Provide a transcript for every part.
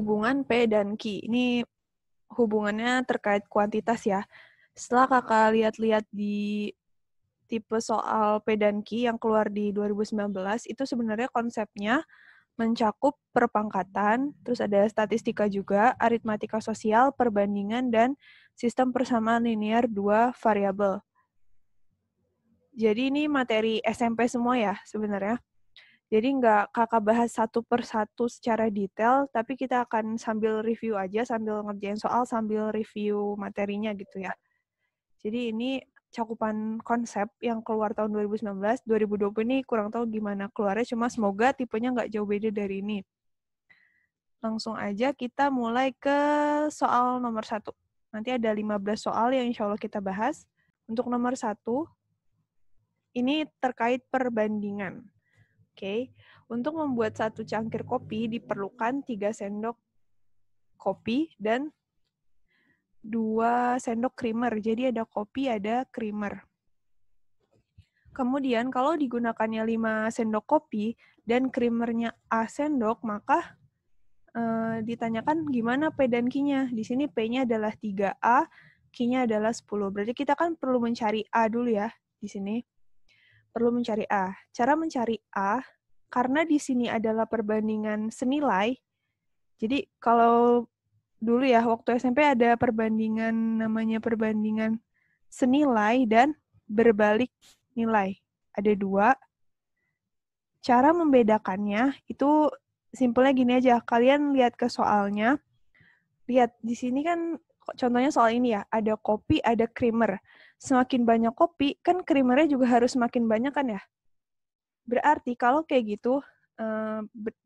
hubungan P dan Q. Ini hubungannya terkait kuantitas ya. Setelah kakak lihat-lihat di tipe soal P dan Q yang keluar di 2019, itu sebenarnya konsepnya mencakup perpangkatan, terus ada statistika juga, aritmatika sosial, perbandingan, dan sistem persamaan linear dua variabel. Jadi ini materi SMP semua ya sebenarnya. Jadi nggak kakak bahas satu per satu secara detail, tapi kita akan sambil review aja, sambil ngerjain soal, sambil review materinya gitu ya. Jadi ini cakupan konsep yang keluar tahun 2019, 2020 ini kurang tahu gimana keluarnya, cuma semoga tipenya nggak jauh beda dari ini. Langsung aja kita mulai ke soal nomor 1. Nanti ada 15 soal yang insya Allah kita bahas. Untuk nomor 1, ini terkait perbandingan. Oke, untuk membuat satu cangkir kopi diperlukan 3 sendok kopi dan 2 sendok creamer. Jadi ada kopi, ada creamer. Kemudian kalau digunakannya 5 sendok kopi dan creamernya A sendok, maka ditanyakan gimana P dan Q-nya. Di sini P-nya adalah 3A, Q-nya adalah 10. Berarti kita kan perlu mencari A dulu ya di sini. Perlu mencari A. Cara mencari A, karena di sini adalah perbandingan senilai, jadi kalau dulu ya, waktu SMP ada perbandingan, namanya perbandingan senilai dan berbalik nilai. Ada 2. Cara membedakannya itu simpelnya gini aja. Kalian lihat ke soalnya. Lihat, di sini kan contohnya soal ini ya. Ada kopi, ada creamer. Semakin banyak kopi, kan creamernya juga harus semakin banyak kan ya? Berarti kalau kayak gitu,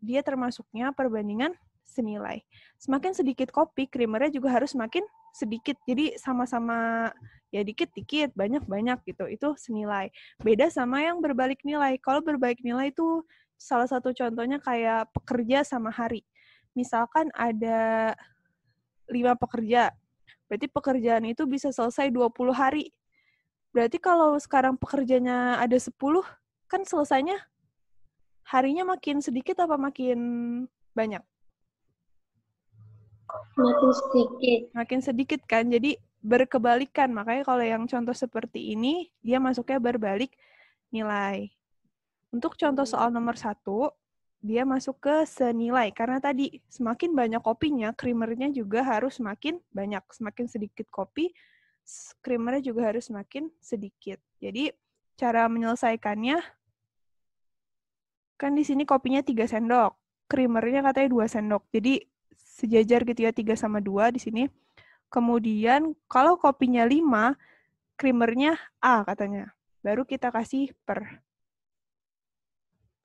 dia termasuknya perbandingan senilai. Semakin sedikit kopi, creamernya juga harus semakin sedikit. Jadi sama-sama ya dikit-dikit, banyak-banyak gitu. Itu senilai. Beda sama yang berbalik nilai. Kalau berbalik nilai itu salah satu contohnya kayak pekerja sama hari. Misalkan ada 5 pekerja. Berarti pekerjaan itu bisa selesai 20 hari. Berarti kalau sekarang pekerjanya ada 10, kan selesainya harinya makin sedikit apa makin banyak? Makin sedikit. Makin sedikit kan, jadi berkebalikan. Makanya kalau yang contoh seperti ini, dia masuknya berbalik nilai. Untuk contoh soal nomor 1, dia masuk ke senilai. Karena tadi, semakin banyak kopinya, creamernya juga harus semakin banyak. Semakin sedikit kopi, creamernya juga harus semakin sedikit. Jadi, cara menyelesaikannya, kan di sini kopinya 3 sendok. Creamernya katanya 2 sendok. Jadi sejajar gitu ya, 3 sama 2 di sini. Kemudian kalau kopinya 5, creamernya A katanya. Baru kita kasih per.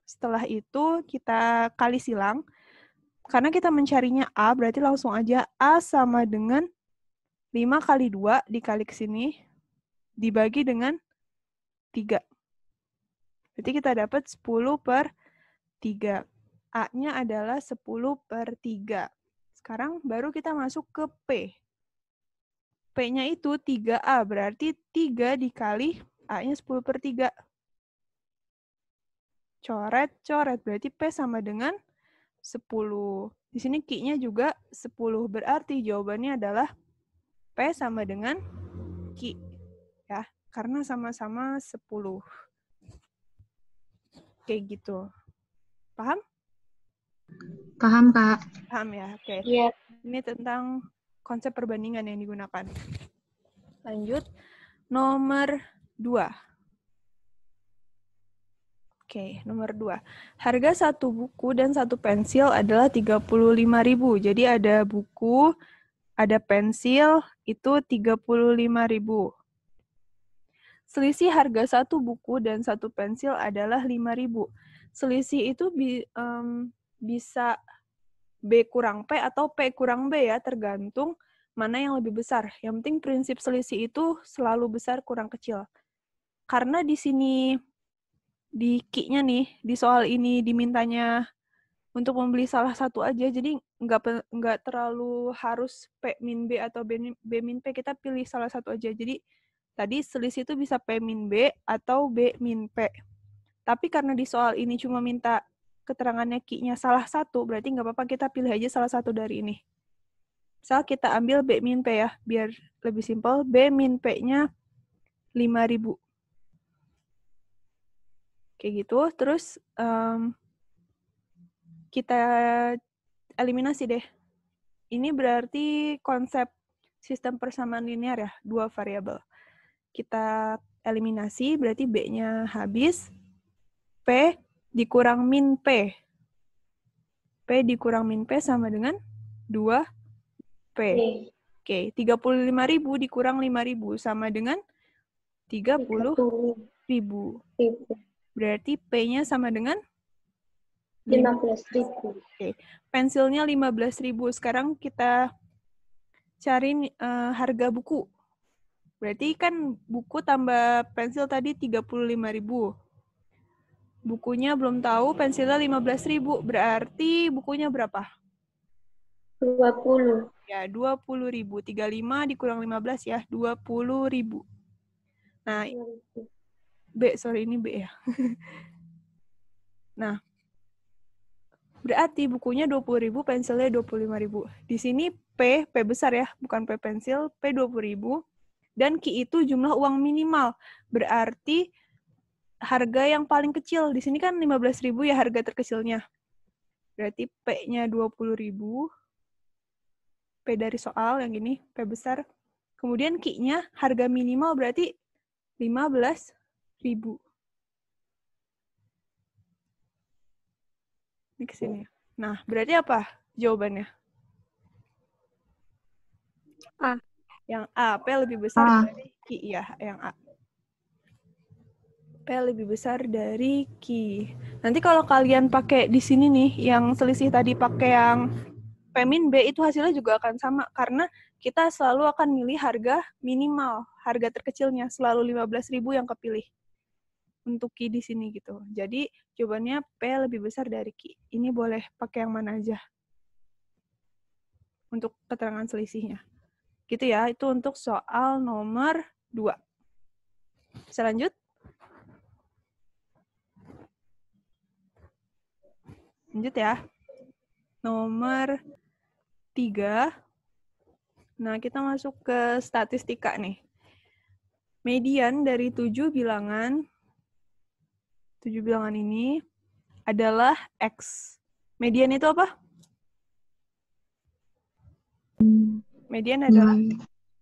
Setelah itu kita kali silang. Karena kita mencarinya A, berarti langsung aja A sama dengan 5 kali 2 dikali ke sini, dibagi dengan 3. Berarti kita dapat 10 per 3. A-nya adalah 10 per 3. Sekarang baru kita masuk ke P. P-nya itu 3A, berarti 3 dikali A-nya 10 per 3. Coret, berarti P sama dengan 10. Di sini Q-nya juga 10, berarti jawabannya adalah P sama dengan Q. Ya, karena sama-sama 10. Kayak gitu. Paham? Paham, Kak. Paham ya? Oke. Iya. Ini tentang konsep perbandingan yang digunakan. Lanjut. Nomor 2. Oke, nomor 2. Harga satu buku dan satu pensil adalah 35.000. Jadi ada buku, ada pensil, itu 35.000. Selisih harga satu buku dan satu pensil adalah 5.000. Selisih itu bisa B kurang P atau P kurang B ya, tergantung mana yang lebih besar. Yang penting prinsip selisih itu selalu besar kurang kecil. Karena di sini di Q-nya nih, di soal ini dimintanya untuk membeli salah satu aja, jadi nggak terlalu harus P min B atau B min P, kita pilih salah satu aja. Jadi tadi selisih itu bisa P min B atau B min P. Tapi karena di soal ini cuma minta keterangannya Q-nya salah satu, berarti nggak apa-apa kita pilih aja salah satu dari ini. Misal kita ambil B min P ya, biar lebih simpel. B min P-nya 5.000. Kayak gitu. Terus kita eliminasi deh. Ini berarti konsep sistem persamaan linear ya, dua variabel. Kita eliminasi, berarti B-nya habis. P dikurang min P. P dikurang min P sama dengan 2P. Oke, 35.000 dikurang 5.000 sama dengan 30.000. Berarti P-nya sama dengan 15.000. Oke, pensilnya 15.000. Sekarang kita cari harga buku. Berarti kan buku tambah pensil tadi 35.000. Bukunya belum tahu, pensilnya 15.000. Berarti bukunya berapa? 20. Ya, 20.000. 35 dikurang 15 ya, 20.000. Nah, ini B ya. Nah, berarti bukunya 20.000, pensilnya 25.000. Di sini P besar ya, bukan P pensil, P 20.000. Dan Q itu jumlah uang minimal. Berarti harga yang paling kecil. Di sini kan 15.000 ya harga terkecilnya. Berarti P-nya 20.000. P dari soal yang ini, P besar. Kemudian Q-nya harga minimal berarti 15.000. Ini ke sini. Nah, berarti apa jawabannya? A. Yang A, P lebih besar dari Q ya, yang A. P lebih besar dari Q. Nanti kalau kalian pakai di sini nih, yang selisih tadi pakai yang P min B, itu hasilnya juga akan sama. Karena kita selalu akan milih harga minimal, harga terkecilnya. Selalu 15.000 yang kepilih. Untuk Q di sini gitu. Jadi jawabannya P lebih besar dari Q. Ini boleh pakai yang mana aja. Untuk keterangan selisihnya. Gitu ya, itu untuk soal nomor 2. Bisa lanjut? Lanjut ya. Nomor 3. Nah, kita masuk ke statistika nih. Median dari 7 bilangan ini adalah X. Median itu apa? Median adalah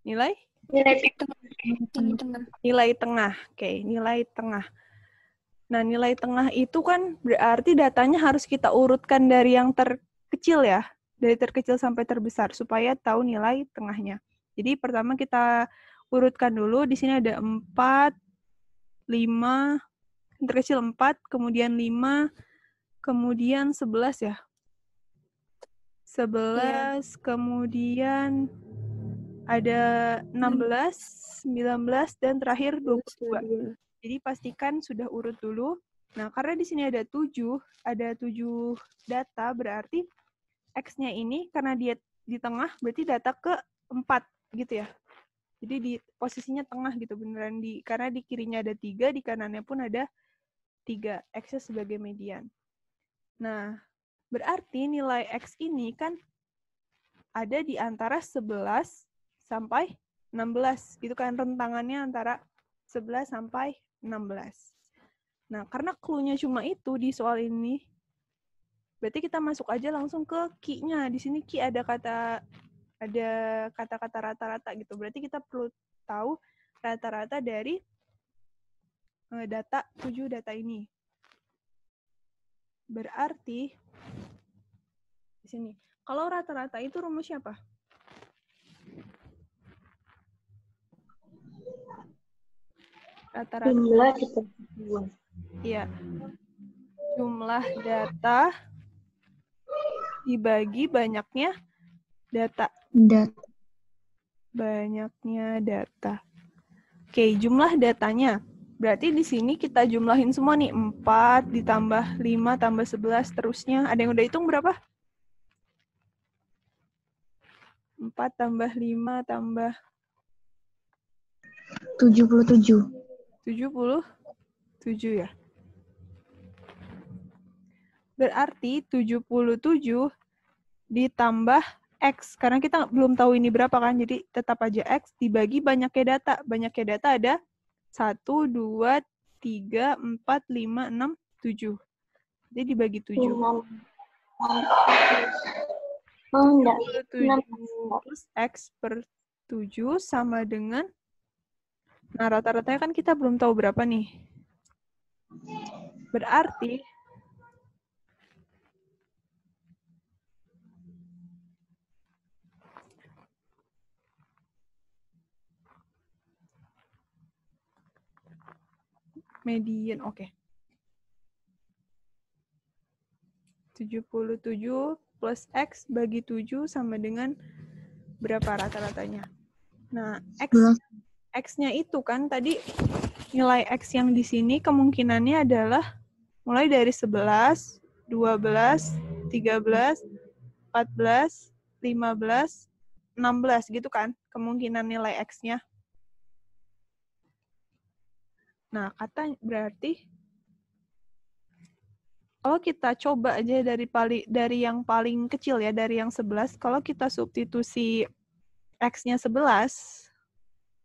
nilai? Nilai tengah. Oke, nilai tengah. Nah, nilai tengah itu kan berarti datanya harus kita urutkan dari yang terkecil ya. Dari terkecil sampai terbesar, supaya tahu nilai tengahnya. Jadi, pertama kita urutkan dulu. Di sini ada 4, 5, terkecil 4, kemudian 5, kemudian 11 ya. 11, kemudian ada 16, 19, dan terakhir 22. Jadi pastikan sudah urut dulu. Nah, karena di sini ada 7 data, berarti X-nya ini karena dia di tengah, berarti data ke-4 gitu ya. Jadi di posisinya tengah gitu, beneran karena di kirinya ada 3, di kanannya pun ada 3, X-nya sebagai median. Nah, berarti nilai X ini kan ada di antara 11 sampai 16. Gitu kan, rentangannya antara 11 sampai 16. Nah, karena clue-nya cuma itu di soal ini, berarti kita masuk aja langsung ke Q-nya. Di sini Q ada kata-kata rata-rata gitu. Berarti kita perlu tahu rata-rata dari data 7 data ini. Berarti di sini, kalau rata-rata itu rumusnya apa? Rata-rata. Jumlah dibagi 2. Iya. Jumlah data dibagi banyaknya data. Banyaknya data. Oke, jumlah datanya. Berarti di sini kita jumlahin semua nih. 4 ditambah 5 tambah 11 terusnya. Ada yang udah hitung berapa? 4 tambah 5 tambah 77. 77 ya. Berarti 77 ditambah X. Karena kita belum tahu ini berapa kan, jadi tetap aja X dibagi banyaknya data. Banyaknya data ada 1, 2, 3, 4, 5, 6, 7. Jadi dibagi 7. 6. Oh, enggak. 7 plus X per 7 sama dengan, nah rata-ratanya kan kita belum tahu berapa nih. Berarti median, oke. 77 plus X bagi 7 sama dengan berapa rata-ratanya. Nah, X-nya itu kan tadi nilai X yang di sini kemungkinannya adalah mulai dari 11, 12, 13, 14, 15, 16 gitu kan kemungkinan nilai X-nya. Nah, berarti kalau kita coba aja dari yang paling kecil ya, dari yang 11, kalau kita substitusi X-nya 11,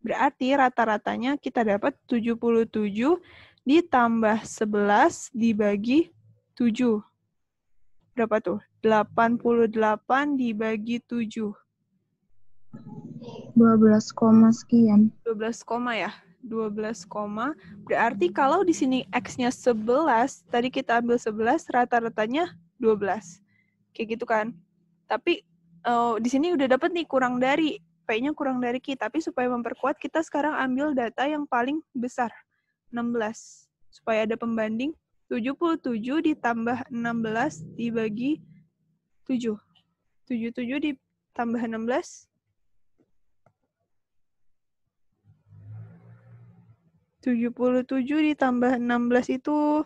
berarti rata-ratanya kita dapat 77 ditambah 11 dibagi 7. Berapa tuh? 88 dibagi 7. 12, sekian. 12, ya. 12, berarti kalau di sini X-nya 11, tadi kita ambil 11, rata-ratanya 12. Kayak gitu kan. Tapi di sini udah dapat nih kurang dari, P-nya kurang dari Q, tapi supaya memperkuat kita sekarang ambil data yang paling besar, 16. Supaya ada pembanding, 77 ditambah 16 dibagi 7. 77 ditambah 16, 77 ditambah 16 itu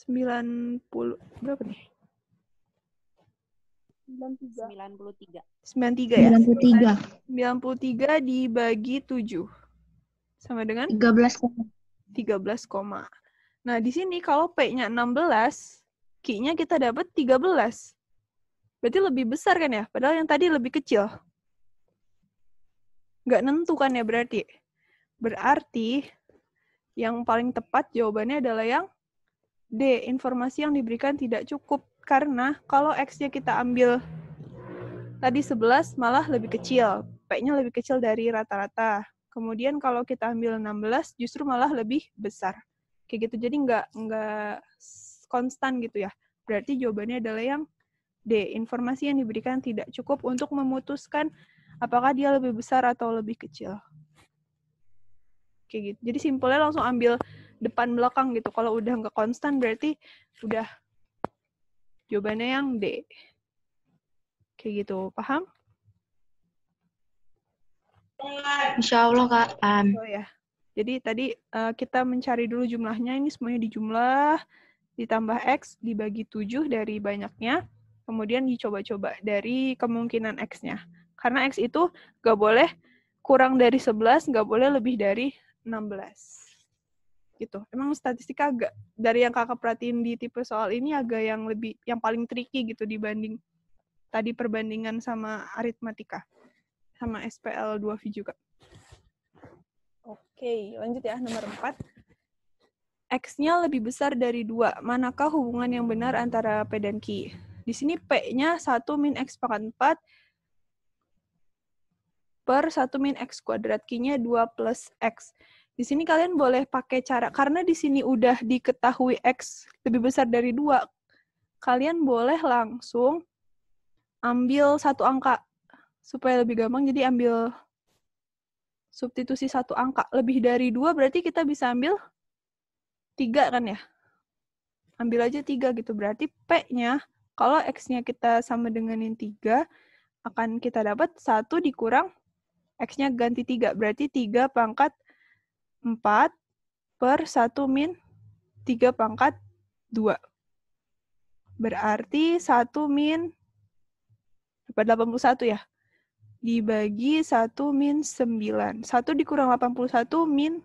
90, berapa nih? 93. 93 ya? 93. 93 dibagi 7. Sama dengan? 13. 13, nah, di sini kalau P-nya 16, Q-nya kita dapat 13. Berarti lebih besar kan ya? Padahal yang tadi lebih kecil. Nggak nentu kan ya berarti? Berarti yang paling tepat jawabannya adalah yang D. Informasi yang diberikan tidak cukup. Karena kalau X-nya kita ambil tadi 11 malah lebih kecil. P-nya lebih kecil dari rata-rata. Kemudian kalau kita ambil 16 justru malah lebih besar. Kayak gitu. Jadi nggak konstan gitu ya. Berarti jawabannya adalah yang D. Informasi yang diberikan tidak cukup untuk memutuskan apakah dia lebih besar atau lebih kecil. Kayak gitu. Jadi simpelnya langsung ambil depan belakang gitu. Kalau udah nggak konstan berarti udah jawabannya yang D. Kayak gitu. Paham? Insya Allah, Kak. Oh ya. Jadi tadi kita mencari dulu jumlahnya. Ini semuanya dijumlah, ditambah X, dibagi 7 dari banyaknya. Kemudian dicoba-coba dari kemungkinan X-nya. Karena X itu nggak boleh kurang dari 11, nggak boleh lebih dari 16. Gitu. Emang statistika agak, dari yang kakak perhatiin di tipe soal ini agak yang paling tricky gitu dibanding tadi perbandingan sama aritmatika. Sama SPL 2V juga. Oke, lanjut ya, nomor 4. X-nya lebih besar dari 2. Manakah hubungan yang benar antara P dan Q? Di sini P-nya 1 min X pangkat 4 per 1 min X kuadrat. Q-nya 2 plus X. Di sini kalian boleh pakai cara, karena di sini udah diketahui X lebih besar dari 2, kalian boleh langsung ambil satu angka. Supaya lebih gampang, jadi ambil substitusi satu angka. Lebih dari 2 berarti kita bisa ambil 3 kan ya? Ambil aja 3 gitu. Berarti P-nya, kalau X-nya kita sama denganin 3, akan kita dapat 1 dikurang X-nya ganti 3. Berarti 3 pangkat 4 per 1 min 3 pangkat 2. Berarti 1 min 81 ya? Dibagi 1 min 9. 1 dikurang 81 min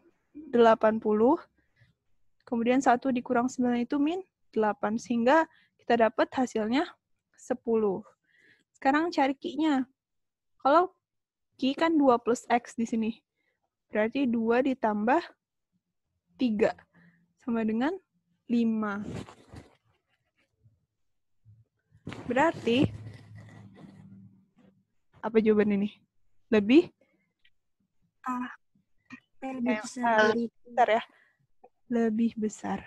80. Kemudian 1 dikurang 9 itu min 8. Sehingga kita dapat hasilnya 10. Sekarang cari Q-nya. Kalau Q kan 2 plus X di sini. Berarti 2 ditambah 3. Sama dengan 5. Berarti, apa jawaban ini? Lebih? Lebih besar dari Besar ya? Lebih besar.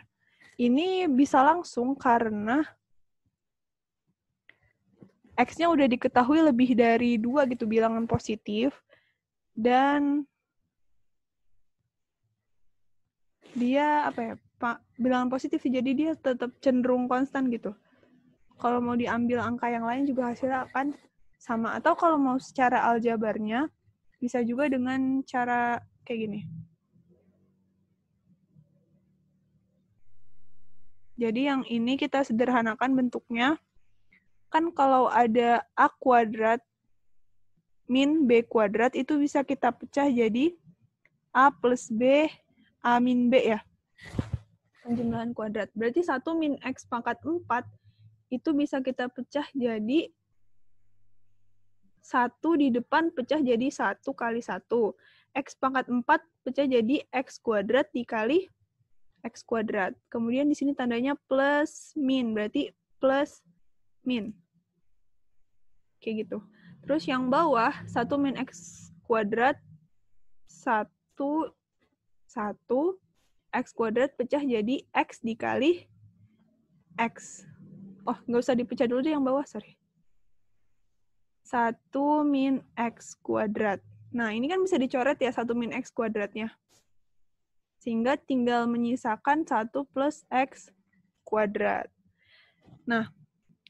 Ini bisa langsung karena X-nya udah diketahui lebih dari 2 gitu, bilangan positif. Dan dia apa ya, bilangan positif sih, jadi dia tetap cenderung konstan gitu. Kalau mau diambil angka yang lain juga hasilnya akan sama. Atau kalau mau secara aljabarnya, bisa juga dengan cara kayak gini. Jadi yang ini kita sederhanakan bentuknya. Kan kalau ada A kuadrat min B kuadrat itu bisa kita pecah jadi A plus B, A min B ya. Penjumlahan kuadrat. Berarti 1 min X pangkat 4 itu bisa kita pecah jadi 1 di depan pecah jadi 1 kali 1. X pangkat 4 pecah jadi X kuadrat dikali X kuadrat. Kemudian di sini tandanya plus min, berarti plus min. Kayak gitu. Terus yang bawah, 1 min X kuadrat, 1, X kuadrat pecah jadi X dikali X. Oh, nggak usah dipecah dulu deh yang bawah, sorry. 1 min X kuadrat. Nah, ini kan bisa dicoret ya, 1 min X kuadratnya. Sehingga tinggal menyisakan 1 plus X kuadrat. Nah,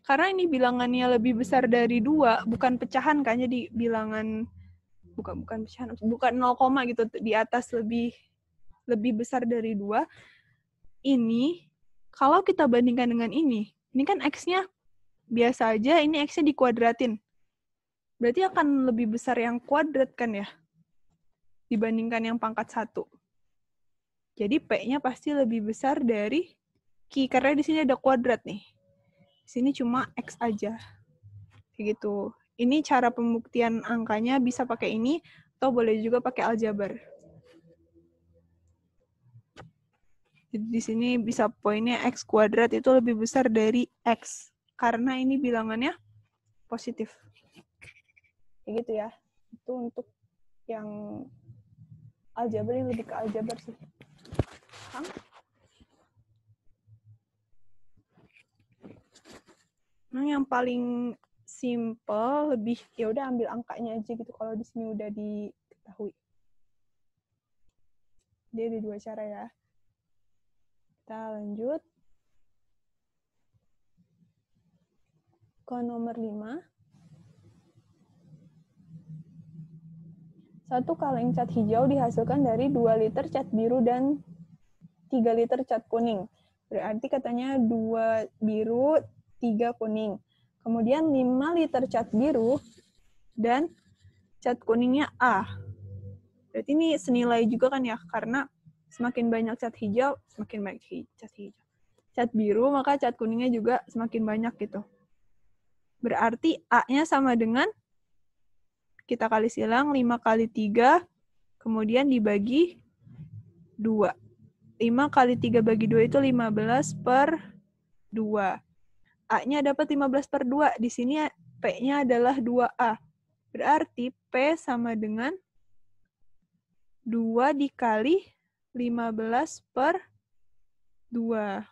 karena ini bilangannya lebih besar dari 2, bukan pecahan kan, jadi bilangan, bukan pecahan, bukan 0, gitu, di atas lebih besar dari 2. Ini, kalau kita bandingkan dengan ini kan X-nya biasa aja, ini X-nya dikuadratin. Berarti akan lebih besar yang kuadrat kan ya, dibandingkan yang pangkat 1. Jadi P-nya pasti lebih besar dari Q, karena di sini ada kuadrat nih. Di sini cuma X aja. Kayak gitu. Ini cara pembuktian angkanya bisa pakai ini, atau boleh juga pakai aljabar. Jadi di sini bisa poinnya X kuadrat itu lebih besar dari X. Karena ini bilangannya positif. Kayak gitu ya. Itu untuk yang aljabar, ini lebih ke aljabar sih. Nah, yang paling simple lebih ya udah ambil angkanya aja gitu kalau di sini udah diketahui. Dia ada 2 cara ya. Kita lanjut ke nomor 5. 1 kaleng cat hijau dihasilkan dari 2 liter cat biru dan 3 liter cat kuning. Berarti katanya 2 biru, 3 kuning. Kemudian 5 liter cat biru dan cat kuningnya A. Berarti ini senilai juga kan ya, karena semakin banyak cat hijau, semakin banyak cat hijau. Cat biru, maka cat kuningnya juga semakin banyak gitu. Berarti A-nya sama dengan, kita kali silang, 5 kali 3, kemudian dibagi 2. 5 kali 3 bagi 2 itu 15 per 2. A-nya dapat 15 per 2. Di sini P-nya adalah 2A. Berarti P sama dengan 2 dikali 15 per 2.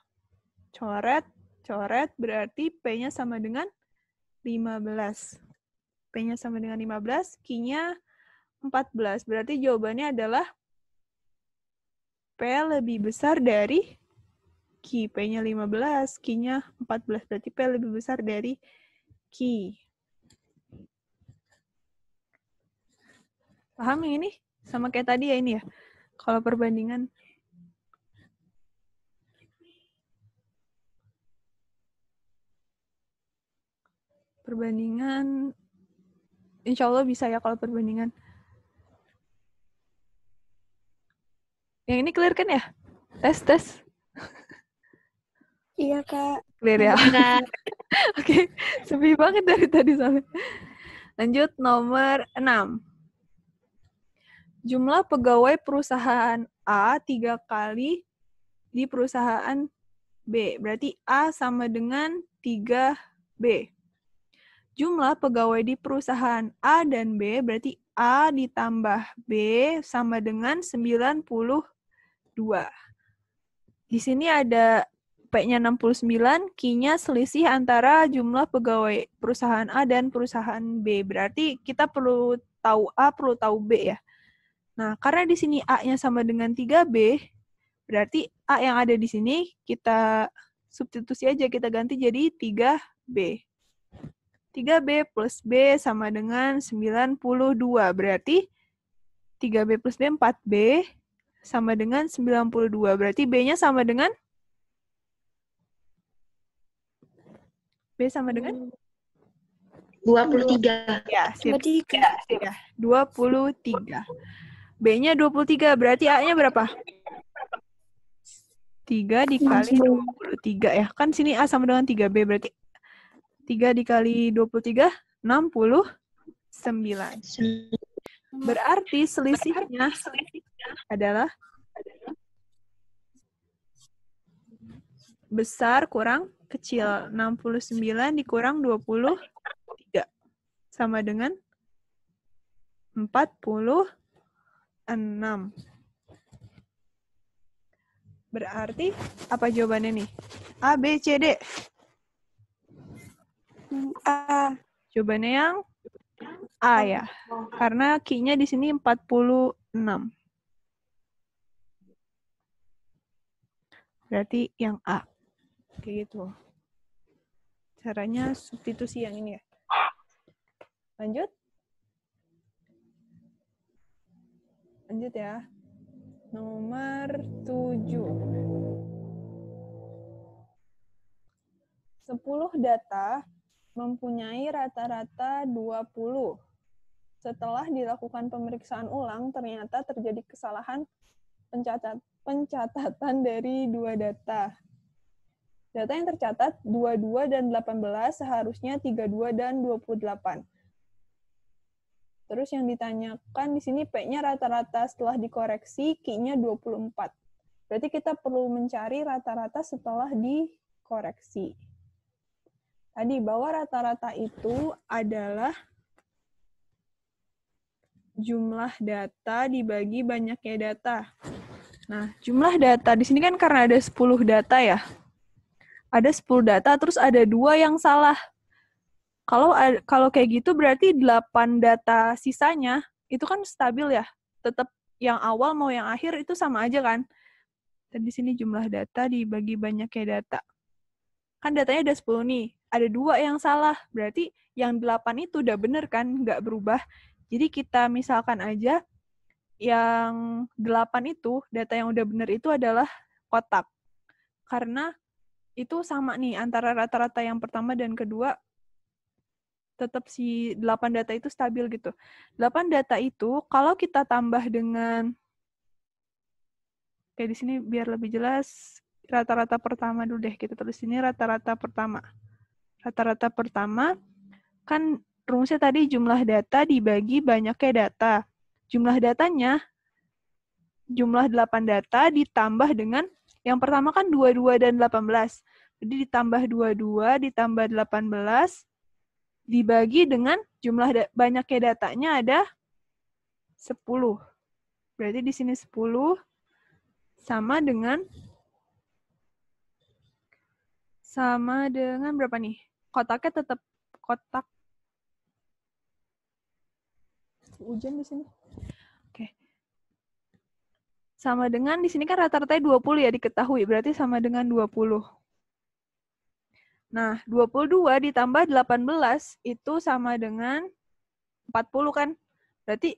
Coret, berarti P-nya sama dengan 15. P-nya sama dengan 15, Q-nya 14. Berarti jawabannya adalah P lebih besar dari Q. P-nya 15, Q-nya 14. Berarti P lebih besar dari Q. Paham yang ini? Sama kayak tadi ya ini ya? Kalau perbandingan. Perbandingan, insya Allah bisa ya kalau perbandingan. Yang ini clear kan ya? Tes. Iya, Kak. Clear ya? Kak. Oke, sepi banget dari tadi soalnya. Lanjut nomor 6. Jumlah pegawai perusahaan A 3 kali di perusahaan B. Berarti A sama dengan 3B. Jumlah pegawai di perusahaan A dan B berarti A ditambah B sama dengan 92. Di sini ada P-nya 69, Q-nya selisih antara jumlah pegawai perusahaan A dan perusahaan B. Berarti kita perlu tahu A, perlu tahu B ya. Nah, karena di sini A-nya sama dengan 3B, berarti A yang ada di sini kita substitusi aja, kita ganti jadi 3B. 3B plus B sama dengan 92. Berarti 3B plus B 4B sama dengan 92. Berarti B-nya sama dengan? B sama dengan? 23. Ya, sip. 23. Ya, 23. B-nya 23. Berarti A-nya berapa? 3 dikali 23 ya. Kan sini A sama dengan 3B. Berarti 3 dikali 23, 69. Berarti selisihnya adalah besar kurang kecil. 69 dikurang 23. Sama dengan 46. Berarti apa jawabannya nih? A, B, C, D. A. Jawabannya yang A ya. Karena Q-nya di sini 46. Berarti yang A. Kayak gitu. Caranya substitusi yang ini ya. Lanjut. Lanjut ya. Nomor 7. 10 data mempunyai rata-rata 20. Setelah dilakukan pemeriksaan ulang, ternyata terjadi kesalahan pencatatan dari 2 data. Data yang tercatat 22 dan 18 seharusnya 32 dan 28. Terus yang ditanyakan di sini P-nya rata-rata setelah dikoreksi, Q-nya 24. Berarti kita perlu mencari rata-rata setelah dikoreksi. Tadi bahwa rata-rata itu adalah jumlah data dibagi banyaknya data. Nah, jumlah data di sini kan karena ada 10 data ya. Ada 10 data, terus ada 2 yang salah. Kalau kayak gitu berarti 8 data sisanya itu kan stabil ya. Tetap yang awal mau yang akhir itu sama aja kan. Dan di sini jumlah data dibagi banyaknya data. Kan datanya ada 10 nih. Ada 2 yang salah. Berarti yang 8 itu udah bener kan, nggak berubah. Jadi kita misalkan aja yang 8 itu, data yang udah bener itu adalah kotak. Karena itu sama nih, antara rata-rata yang pertama dan kedua, tetap si 8 data itu stabil gitu. 8 data itu, kalau kita tambah dengan, kayak di sini biar lebih jelas, rata-rata pertama dulu deh, kita tulis sini rata-rata pertama. Rata-rata pertama, kan rumusnya tadi jumlah data dibagi banyaknya data. Jumlah datanya, jumlah 8 data ditambah dengan, yang pertama kan 22 dan 18. Jadi ditambah 22, ditambah 18, dibagi dengan jumlah banyaknya datanya ada 10. Berarti di sini 10 sama dengan berapa nih? Kotaknya tetap kotak. Hujan di sini. Oke. Sama dengan di sini kan rata-ratanya 20 ya diketahui, berarti sama dengan 20. Nah, 22 ditambah 18 itu sama dengan 40 kan? Berarti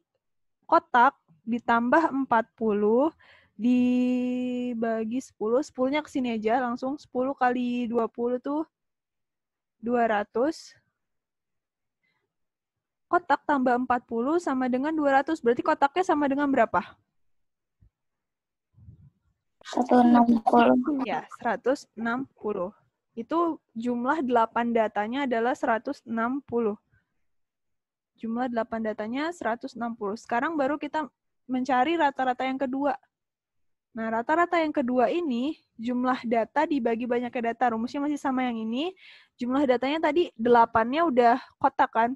kotak ditambah 40 dibagi 10, 10-nya ke sini aja, langsung 10 kali 20 tuh 200. Kotak tambah 40 sama dengan 200, berarti kotaknya sama dengan berapa? 160. Ya, 160. Itu jumlah 8 datanya adalah 160. Jumlah 8 datanya 160. Sekarang baru kita mencari rata-rata yang kedua. Nah, rata-rata yang kedua ini, jumlah data dibagi banyaknya data. Rumusnya masih sama yang ini. Jumlah datanya tadi 8-nya udah kotak kan?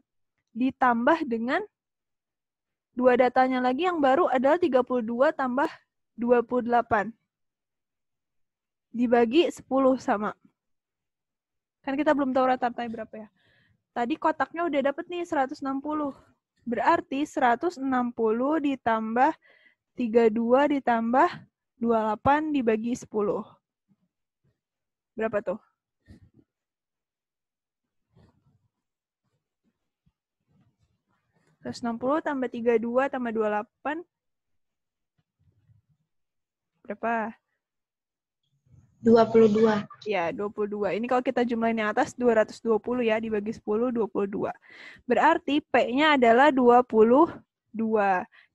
Ditambah dengan 2 datanya lagi yang baru adalah 32 tambah 28. Dibagi 10 sama. Kan kita belum tahu rata-ratanya berapa ya. Tadi kotaknya udah dapet nih 160. Berarti 160 ditambah 32 ditambah 28 dibagi 10. Berapa tuh? (160 tambah 32 tambah 28 berapa? 22. Ya, 22. Ini kalau kita jumlahin yang atas 220 ya, dibagi 10, 22. Berarti P-nya adalah 22.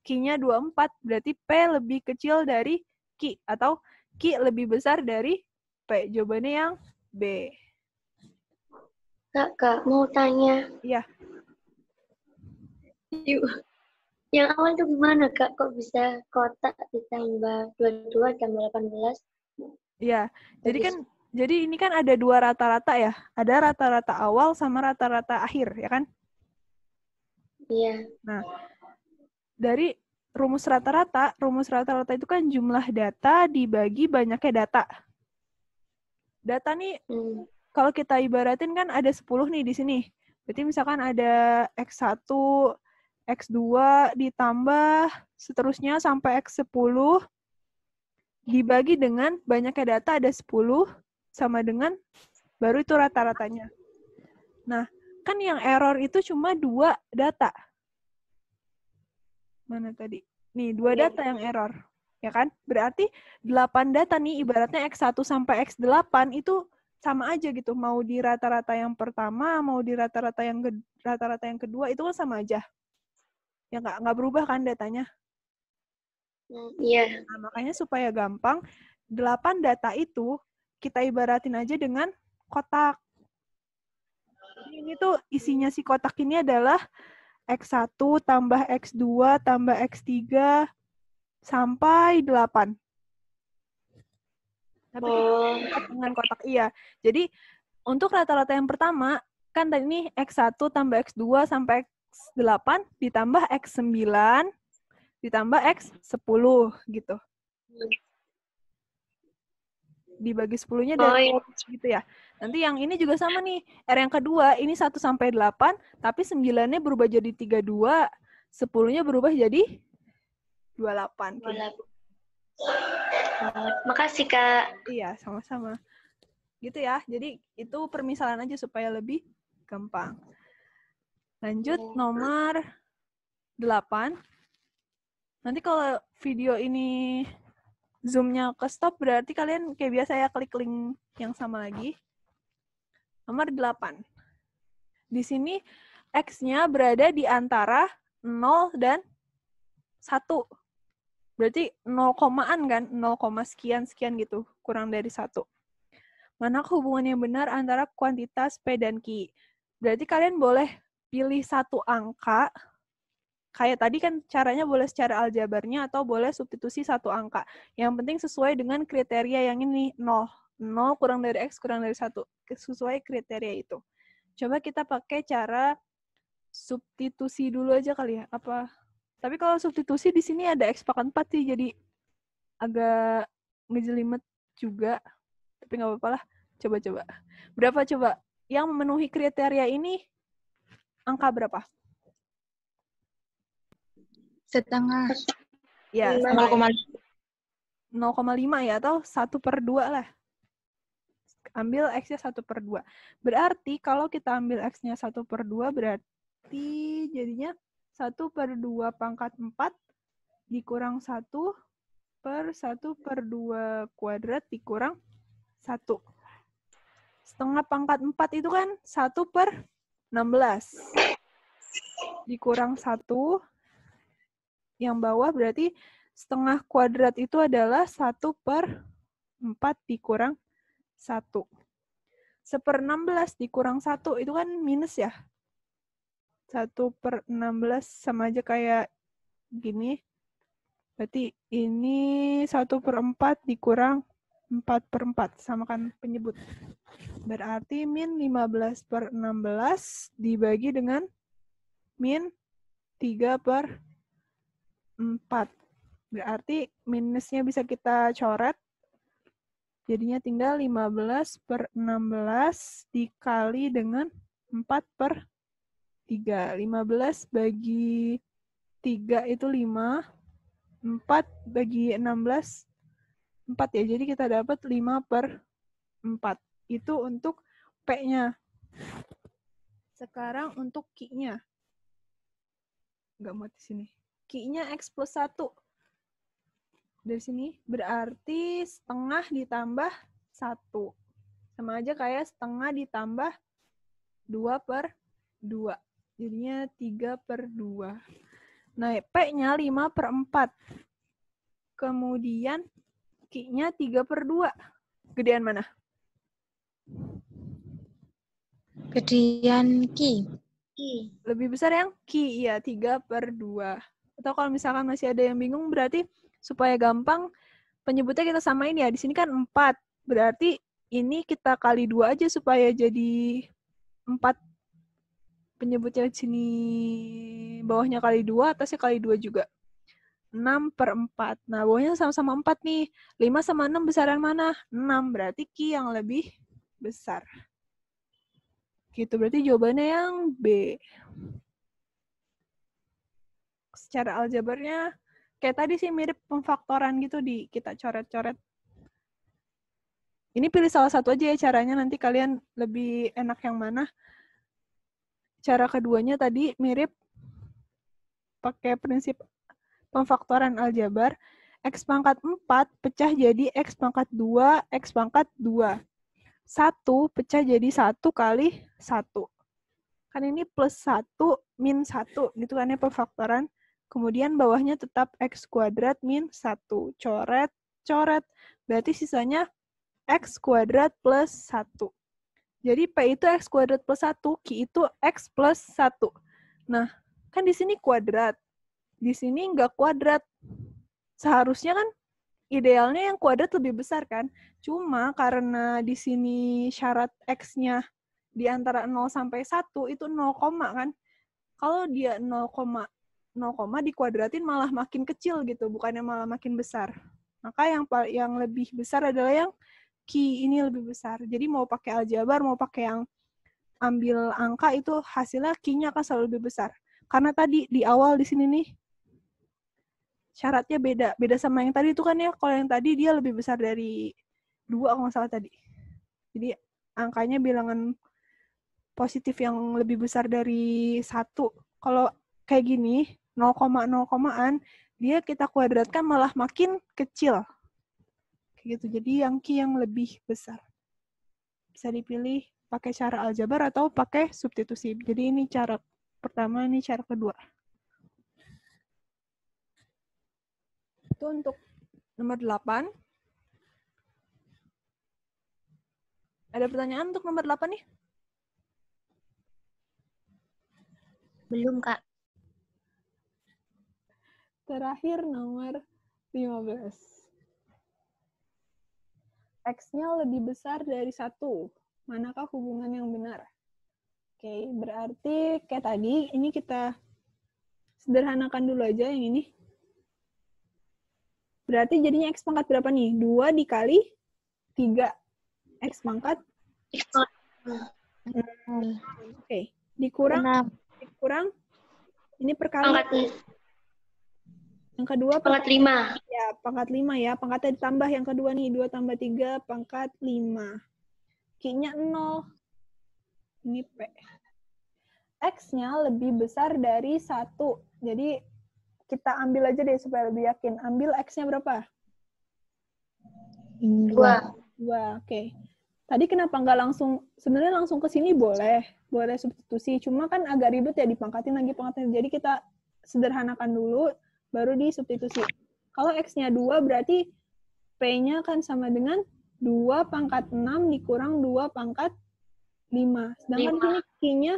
Q-nya 24, berarti P lebih kecil dari Q, atau Q lebih besar dari P. Jawabannya yang B. Kak, mau tanya. Iya. Yang awal tuh gimana, Kak? Kok bisa kotak ditambah 22 tambah 18? Iya, jadi ini kan ada 2 rata-rata ya. Ada rata-rata awal sama rata-rata akhir, ya kan? Iya. Nah, dari rumus rata-rata itu kan jumlah data dibagi banyaknya data. Data nih, kalau kita ibaratin kan ada 10 nih di sini. Berarti misalkan ada X1, X2 ditambah seterusnya sampai X10 dibagi dengan banyaknya data ada 10 sama dengan baru itu rata-ratanya. Nah, kan yang error itu cuma 2 data. Mana tadi? Nih, 2 data yang error. Ya kan? Berarti 8 data nih, ibaratnya X1 sampai X8 itu sama aja gitu. Mau di rata-rata yang pertama, mau di rata-rata yang kedua, itu kan sama aja. Ya nggak berubah kan datanya? Iya. Nah, makanya supaya gampang, 8 data itu kita ibaratin aja dengan kotak. Ini tuh isinya si kotak ini adalah X1 tambah X2 tambah X3 sampai 8. Tapi kita dengan kotak iya. Jadi untuk rata-rata yang pertama, kan tadi ini X1 tambah X2 sampai X8 ditambah X9 ditambah X10 gitu. Dibagi 10-nya dari gitu ya. Nanti yang ini juga sama nih. R yang kedua, ini 1 sampai 8, tapi 9-nya berubah jadi 32, 10-nya berubah jadi 28. Makasih, Kak. Iya, sama-sama. Gitu ya. Jadi itu permisalan aja supaya lebih gampang. Lanjut nomor 8. Nanti kalau video ini Zoom-nya ke stop, berarti kalian kayak biasa ya klik link yang sama lagi. Nomor 8. Di sini X-nya berada di antara 0 dan 1. Berarti 0 komaan kan? 0, sekian gitu. Kurang dari 1. Mana hubungan yang benar antara kuantitas P dan Q? Berarti kalian boleh pilih satu angka. Kayak tadi kan caranya boleh secara aljabarnya atau boleh substitusi satu angka. Yang penting sesuai dengan kriteria yang ini, 0. 0 kurang dari X kurang dari 1. Sesuai kriteria itu. Coba kita pakai cara substitusi dulu aja kali ya. Apa? Tapi kalau substitusi di sini ada X pangkat 4 sih, jadi agak ngejelimet juga. Tapi nggak apa-apa lah. Coba-coba. Berapa coba? Yang memenuhi kriteria ini angka berapa? Setengah. Ya, 0,5 ya, atau 1/2 lah. Ambil X-nya 1/2. Berarti kalau kita ambil X-nya 1/2, berarti jadinya 1/2 pangkat 4 dikurang 1/1/2 kuadrat dikurang 1. Setengah pangkat 4 itu kan 1/16. Dikurang 1. Yang bawah berarti setengah kuadrat itu adalah 1/4 dikurang 1. 1/16 dikurang 1 itu kan minus ya. 1/16 sama aja kayak gini. Berarti ini 1/4 dikurang 4/4. Samakan penyebut. Berarti min 15/16 dibagi dengan min 3/4. Berarti minusnya bisa kita coret. Jadinya tinggal 15/16 dikali dengan 4/3. 15 bagi 3 itu 5. 4 bagi 16, 4 ya. Jadi kita dapat 5/4. Itu untuk P-nya. Sekarang untuk Q-nya. Nggak mau di sini. Q-nya X plus 1. Dari sini berarti setengah ditambah 1. Sama aja kayak setengah ditambah 2/2. Jadinya 3/2. Nah, P-nya 5/4. Kemudian Q-nya 3/2. Gedean mana? Gedean Ki. Lebih besar yang Q, ya 3/2. Atau kalau misalkan masih ada yang bingung, berarti supaya gampang, penyebutnya kita samain ya. Di sini kan 4. Berarti ini kita kali 2 aja supaya jadi 4. Penyebutnya di sini bawahnya kali 2, atasnya kali 2 juga. 6/4. Nah, bawahnya sama-sama 4 nih. 5 sama 6 besaran mana? 6. Berarti Q yang lebih besar. Gitu, berarti jawabannya yang B. Secara aljabarnya, kayak tadi sih mirip pemfaktoran gitu, kita coret-coret. Ini pilih salah satu aja ya caranya, nanti kalian lebih enak yang mana. Cara keduanya tadi mirip pakai prinsip pemfaktoran aljabar. X pangkat 4 pecah jadi X pangkat 2, X pangkat 2. 1 pecah jadi 1 kali 1. Kan ini plus 1 min 1, gitu kan ya pemfaktoran. Kemudian bawahnya tetap X kuadrat min 1. Coret, coret. Berarti sisanya X kuadrat plus 1. Jadi P itu X kuadrat plus 1, Q itu X plus 1. Nah, kan di sini kuadrat. Di sini nggak kuadrat. Seharusnya kan idealnya yang kuadrat lebih besar kan. Cuma karena di sini syarat X-nya di antara 0 sampai 1 itu 0, kan. Kalau dia 0, dikuadratin malah makin kecil gitu, bukannya malah makin besar. Maka yang lebih besar adalah yang Q ini lebih besar. Jadi mau pakai aljabar, mau pakai yang ambil angka, itu hasilnya Q-nya akan selalu lebih besar. Karena tadi di awal di sini nih, syaratnya beda. Beda sama yang tadi itu kan ya, kalau yang tadi dia lebih besar dari 2 kalau nggak salah tadi. Jadi angkanya bilangan positif yang lebih besar dari 1. Kalau kayak gini, 0,0-an, dia kita kuadratkan malah makin kecil. Kayak gitu. Jadi yang Q yang lebih besar. Bisa dipilih pakai cara aljabar atau pakai substitusi. Jadi ini cara pertama, ini cara kedua. Itu untuk nomor 8. Ada pertanyaan untuk nomor 8 nih? Belum, Kak. Terakhir nomor 15. X-nya lebih besar dari 1. Manakah hubungan yang benar? Oke, berarti kayak tadi, ini kita sederhanakan dulu aja yang ini. Berarti jadinya X pangkat berapa nih? 2 dikali 3. X pangkat? Oke, dikurang? Ini perkali. Yang kedua Pangkat 5. Ya, pangkat 5 ya. Pangkatnya ditambah yang kedua nih. 2 tambah 3, pangkat 5. Q-nya 0. Ini P. X-nya lebih besar dari 1. Jadi, kita ambil aja deh supaya lebih yakin. Ambil X-nya berapa? 2. Oke. Tadi kenapa nggak langsung, sebenarnya langsung ke sini boleh substitusi. Cuma kan agak ribet ya, dipangkatin lagi pangkatnya. Jadi kita sederhanakan dulu, baru disubstitusi. Kalau X-nya 2 berarti P-nya akan sama dengan 2 pangkat 6 dikurang 2 pangkat 5. Sedangkan di sini Q-nya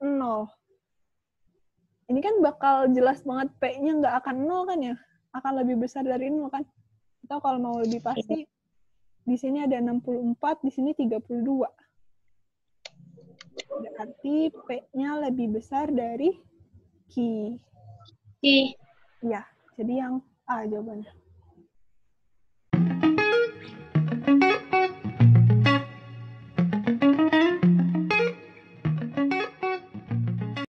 0. Ini kan bakal jelas banget P-nya nggak akan 0 kan ya? Akan lebih besar dari 0 kan? Atau kalau mau lebih pasti, di sini ada 64, di sini 32. Berarti P-nya lebih besar dari Q. Q. Ya, jadi yang A jawabannya.